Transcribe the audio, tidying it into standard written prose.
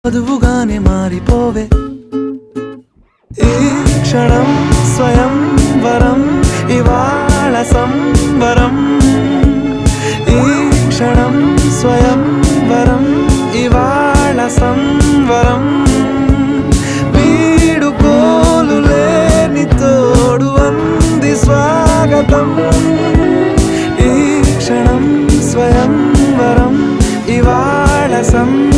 వధువుగానే మారిపోవే ఈ క్షణం స్వయం వరం ఇవాళ సంబరం ఈ క్షణం స్వయం వరం ఇవాళ సంవరం వీడుకోలు లేని తోడు అంది స్వాగతం ఈ క్షణం స్వయం వరం ఇవాళ సంబరం